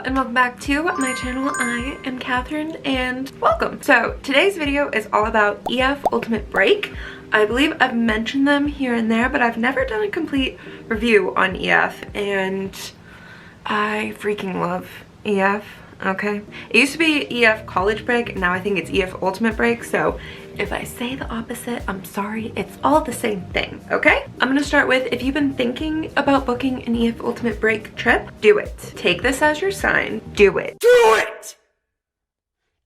and welcome back to my channel. I am Catherine and welcome. So today's video is all about EF Ultimate Break. I believe I've mentioned them here and there, but I've never done a complete review on EF, and I freaking love EF. Okay, it used to be EF College Break, and now I think it's EF Ultimate Break, so if I say the opposite, I'm sorry, it's all the same thing, okay? I'm gonna start with, if you've been thinking about booking an EF Ultimate Break trip, do it. Take this as your sign, do it. Do it!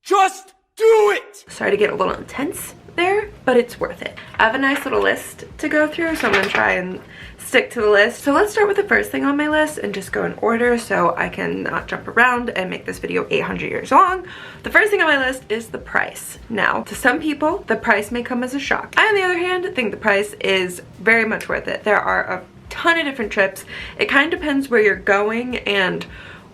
Just do it! Sorry to get a little intense there, but it's worth it. I have a nice little list to go through, so I'm gonna try and stick to the list. So let's start with the first thing on my list and just go in order so I can not jump around and make this video 800 years long. The first thing on my list is the price. Now, to some people, the price may come as a shock. I, on the other hand, think the price is very much worth it. There are a ton of different trips. It kind of depends where you're going and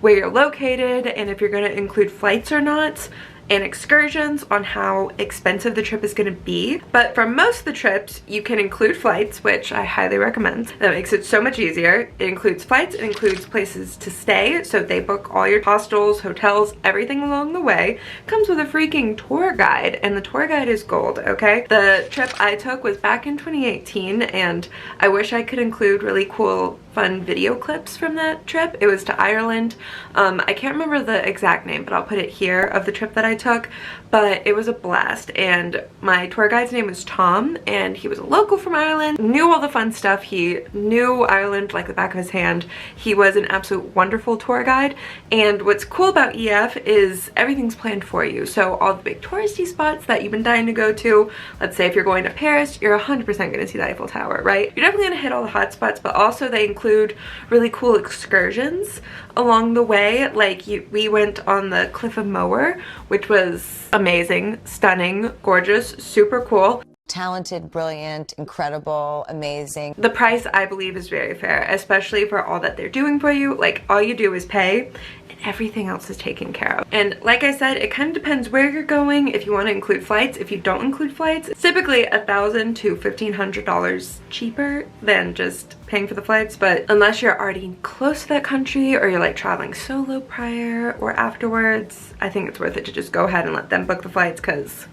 where you're located, and if you're going to include flights or not, and excursions on how expensive the trip is going to be. But for most of the trips, you can include flights, which I highly recommend. That makes it so much easier. It includes flights, it includes places to stay, so they book all your hostels, hotels, everything along the way. It comes with a freaking tour guide, and the tour guide is gold, okay? The trip I took was back in 2018, and I wish I could include really cool fun video clips from that trip. It was to Ireland. I can't remember the exact name, but I'll put it here, of the trip that I took, but it was a blast. And my tour guide's name was Tom, and he was a local from Ireland, knew all the fun stuff. He knew Ireland like the back of his hand. He was an absolute wonderful tour guide, and what's cool about EF is everything's planned for you. So all the big touristy spots that you've been dying to go to, let's say if you're going to Paris, you're 100% going to see the Eiffel Tower, right? You're definitely going to hit all the hot spots, but also they include really cool excursions along the way. Like we went on the Cliff of Moher, which was amazing, stunning, gorgeous, super cool. Talented, brilliant, incredible, amazing. The price, I believe, is very fair, especially for all that they're doing for you. Like, all you do is pay and everything else is taken care of. And like I said, it kind of depends where you're going, if you want to include flights. If you don't include flights, it's typically $1,000 to $1,500 cheaper than just paying for the flights. But unless you're already close to that country, or you're like traveling solo prior or afterwards, I think it's worth it to just go ahead and let them book the flights, because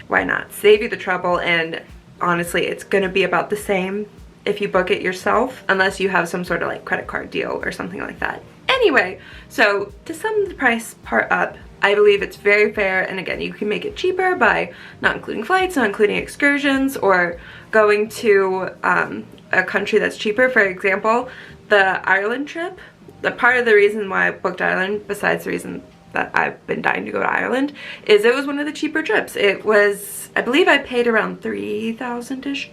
why not? Save you the trouble, and honestly, it's gonna be about the same if you book it yourself, unless you have some sort of like credit card deal or something like that. Anyway, so to sum the price part up, I believe it's very fair, and again, you can make it cheaper by not including flights, not including excursions, or going to a country that's cheaper. For example, the Ireland trip, the part of the reason why I booked Ireland, besides the reason that I've been dying to go to Ireland, is it was one of the cheaper trips. It was, I believe I paid around $3,000-ish,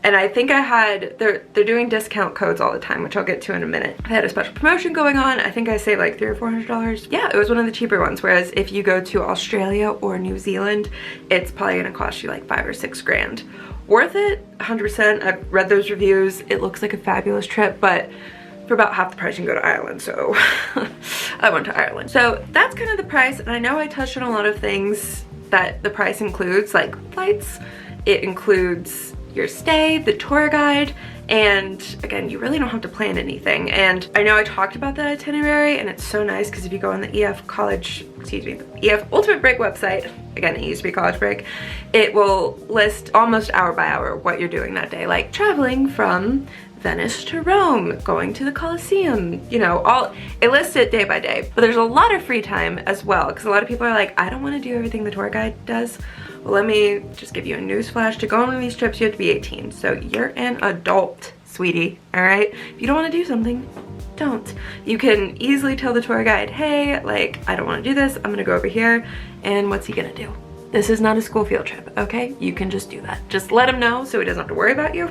and I think I had, they're doing discount codes all the time, which I'll get to in a minute. I had a special promotion going on. I think I saved like $300 or $400. Yeah, it was one of the cheaper ones, whereas if you go to Australia or New Zealand, it's probably gonna cost you like $5 or $6 grand. Worth it, 100%. I've read those reviews. It looks like a fabulous trip, but for about half the price you can go to Ireland, so I went to Ireland. So that's kind of the price, and I know I touched on a lot of things that the price includes, like flights, it includes your stay, the tour guide, and again, you really don't have to plan anything. And I know I talked about that itinerary, and it's so nice because if you go on the EF Ultimate Break website, again, it used to be College Break, it will list almost hour by hour what you're doing that day, like traveling from Venice to Rome, going to the Colosseum, you know, it lists it day by day. But there's a lot of free time as well, because a lot of people are like, I don't want to do everything the tour guide does. Well, let me just give you a news flash. To go on one of these trips, you have to be 18. So you're an adult, sweetie, all right? If you don't want to do something, don't. You can easily tell the tour guide, hey, like, I don't want to do this. I'm going to go over here. And what's he going to do? This is not a school field trip, okay? You can just do that. Just let him know so he doesn't have to worry about you,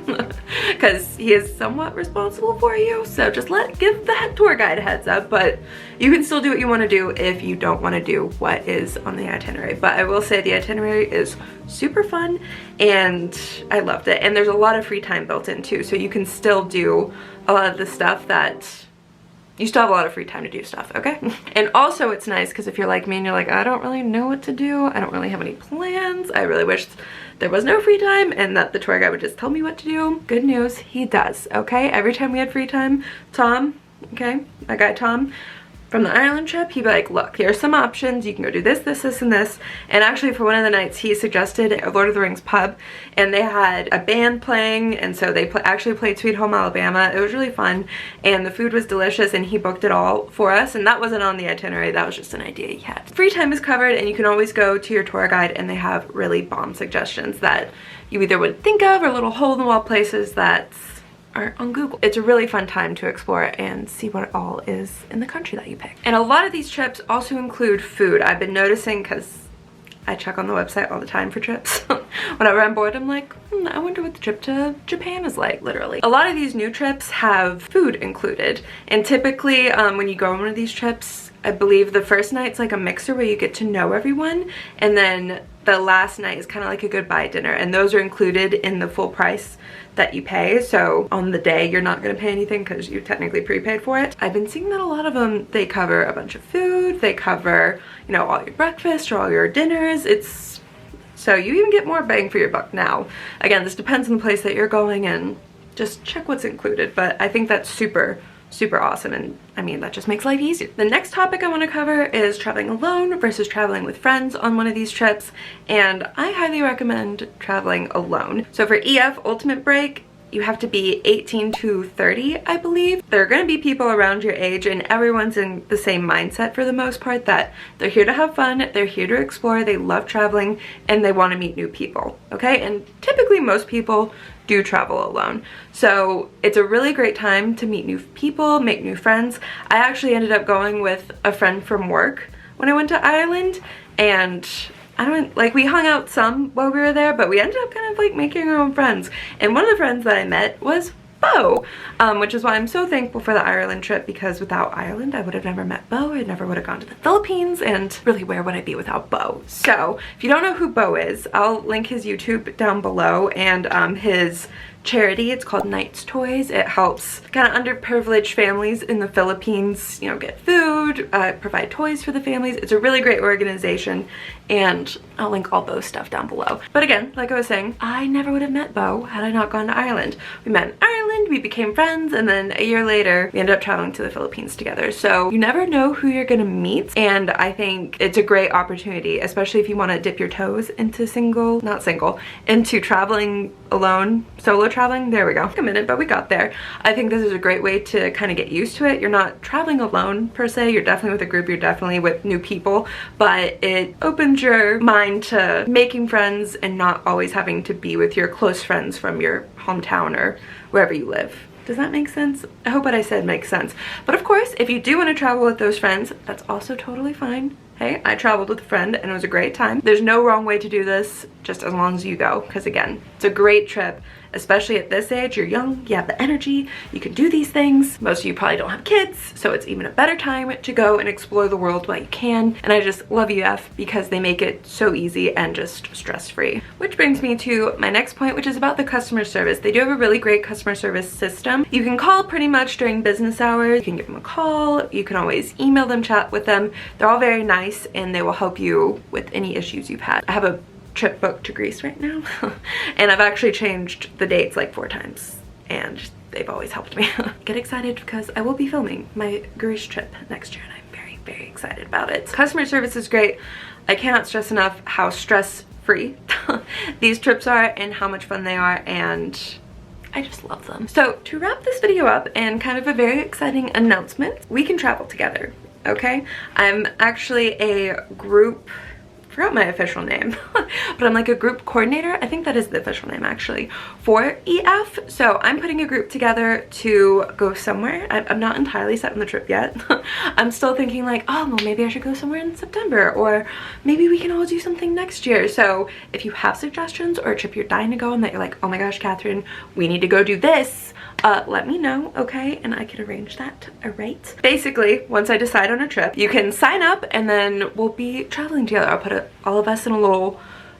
because he is somewhat responsible for you. So just give the tour guide a heads up, but you can still do what you want to do if you don't want to do what is on the itinerary. But I will say the itinerary is super fun, and I loved it. And there's a lot of free time built in too, so you can still do a lot of the stuff that you still have a lot of free time to do stuff, okay? And also it's nice because if you're like me and you're like, I don't really know what to do, I don't really have any plans, I really wish there was no free time and that the tour guide would just tell me what to do. Good news, he does, okay? Every time we had free time, Tom, okay, my guy Tom, from the Ireland trip, he'd be like, look, here's some options. You can go do this, this, this, and this. And actually for one of the nights, he suggested a Lord of the Rings pub, and they had a band playing, and so they actually played Sweet Home Alabama. It was really fun, and the food was delicious, and he booked it all for us, and that wasn't on the itinerary. That was just an idea he had. Free time is covered, and you can always go to your tour guide, and they have really bomb suggestions that you either wouldn't think of, or little hole-in-the-wall places that are on Google. It's a really fun time to explore and see what all is in the country that you pick. And a lot of these trips also include food. I've been noticing, because I check on the website all the time for trips. Whenever I'm bored, I'm like, I wonder what the trip to Japan is like, literally. A lot of these new trips have food included. And typically, when you go on one of these trips, I believe the first night's like a mixer where you get to know everyone. And then the last night is kind of like a goodbye dinner. And those are included in the full price that you pay. So on the day, you're not going to pay anything because you technically prepaid for it. I've been seeing that a lot of them, they cover a bunch of food. They cover, you know, all your breakfast or all your dinners. It's so you even get more bang for your buck now. Again, this depends on the place that you're going, and just check what's included. But I think that's super awesome, and I mean, that just makes life easier. The next topic I want to cover is traveling alone versus traveling with friends on one of these trips, and I highly recommend traveling alone. So for EF Ultimate Break, you have to be 18 to 30, I believe. There are going to be people around your age, and everyone's in the same mindset for the most part, that they're here to have fun, they're here to explore, they love traveling, and they want to meet new people, okay? And typically most people do travel alone. So it's a really great time to meet new people, make new friends. I actually ended up going with a friend from work when I went to Ireland, and we hung out some while we were there, but we ended up kind of like making our own friends. And one of the friends that I met was Beau, which is why I'm so thankful for the Ireland trip, because without Ireland, I would have never met Beau. I never would have gone to the Philippines, and really, where would I be without Beau? So if you don't know who Beau is, I'll link his YouTube down below, and his charity, it's called Knight's Toys. It helps kind of underprivileged families in the Philippines, you know, get food, provide toys for the families. It's a really great organization, and I'll link all Beau's stuff down below. But again, like I was saying, I never would have met Beau had I not gone to Ireland. We met in Ireland, we became friends, and then a year later, we ended up traveling to the Philippines together. So you never know who you're gonna meet, and I think it's a great opportunity, especially if you want to dip your toes into into traveling alone, solo traveling. There we go. Took a minute, but we got there. I think this is a great way to kind of get used to it. You're not traveling alone per se, you're definitely with a group, you're definitely with new people, but it opens your mind to making friends and not always having to be with your close friends from your hometown or wherever you live. Does that make sense? I hope what I said makes sense. But of course, if you do want to travel with those friends, that's also totally fine. Hey, I traveled with a friend and it was a great time. There's no wrong way to do this, just as long as you go, because again, it's a great trip. Especially at this age, you're young, you have the energy, you can do these things. Most of you probably don't have kids, so it's even a better time to go and explore the world while you can. And I just love UF because they make it so easy and just stress-free. Which brings me to my next point, which is about the customer service. They do have a really great customer service system. You can call pretty much during business hours. You can give them a call, you can always email them, chat with them. They're all very nice, and they will help you with any issues you've had. I have a trip booked to Greece right now and I've actually changed the dates like 4 times, and they've always helped me. Get excited because I will be filming my Greece trip next year, and I'm very excited about it. Customer service is great. I cannot stress enough how stress-free these trips are and how much fun they are, and I just love them. So to wrap this video up, and kind of a very exciting announcement, we can travel together, okay? I'm actually a group, forgot my official name, but I'm like a group coordinator. I think that is the official name actually for EF. So I'm putting a group together to go somewhere. I'm not entirely set on the trip yet. I'm still thinking like, oh, well, maybe I should go somewhere in September, or maybe we can all do something next year. So if you have suggestions or a trip you're dying to go on that you're like, oh my gosh, Catherine, we need to go do this, let me know, okay? And I can arrange that, all right? Basically, once I decide on a trip, you can sign up and then we'll be traveling together. I'll put all of us in a little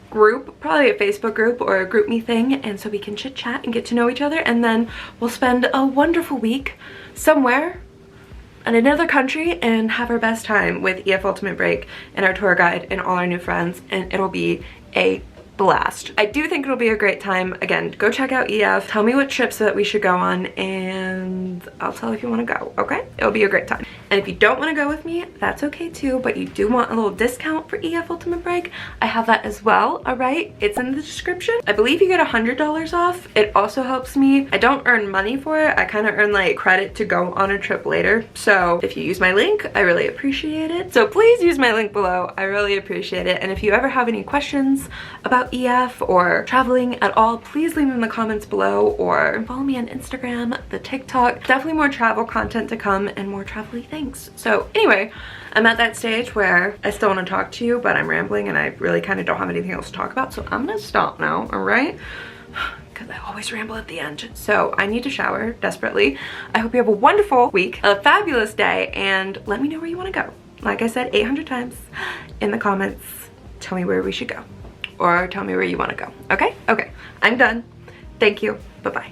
group, probably a Facebook group or a group me thing, and so we can chit chat and get to know each other, and then we'll spend a wonderful week somewhere in another country and have our best time with EF Ultimate Break and our tour guide and all our new friends, and it'll be a blast. I do think it'll be a great time. Again, go check out EF, tell me what trips that we should go on, and I'll tell if you want to go, okay? It'll be a great time. And if you don't want to go with me, that's okay too, but you do want a little discount for EF Ultimate Break, I have that as well, all right? It's in the description. I believe you get $100 off. It also helps me. I don't earn money for it. I kind of earn like credit to go on a trip later. So if you use my link, I really appreciate it. So please use my link below. I really appreciate it. And if you ever have any questions about EF or traveling at all, please leave them in the comments below or follow me on Instagram, the TikTok. Definitely more travel content to come and more travel-y things. So anyway, I'm at that stage where I still want to talk to you, but I'm rambling and I really kind of don't have anything else to talk about. So I'm gonna stop now, all right? Because I always ramble at the end. So I need to shower desperately. I hope you have a wonderful week, a fabulous day, and let me know where you want to go. Like I said 800 times in the comments, tell me where we should go or tell me where you want to go. Okay? Okay. I'm done. Thank you. Bye-bye.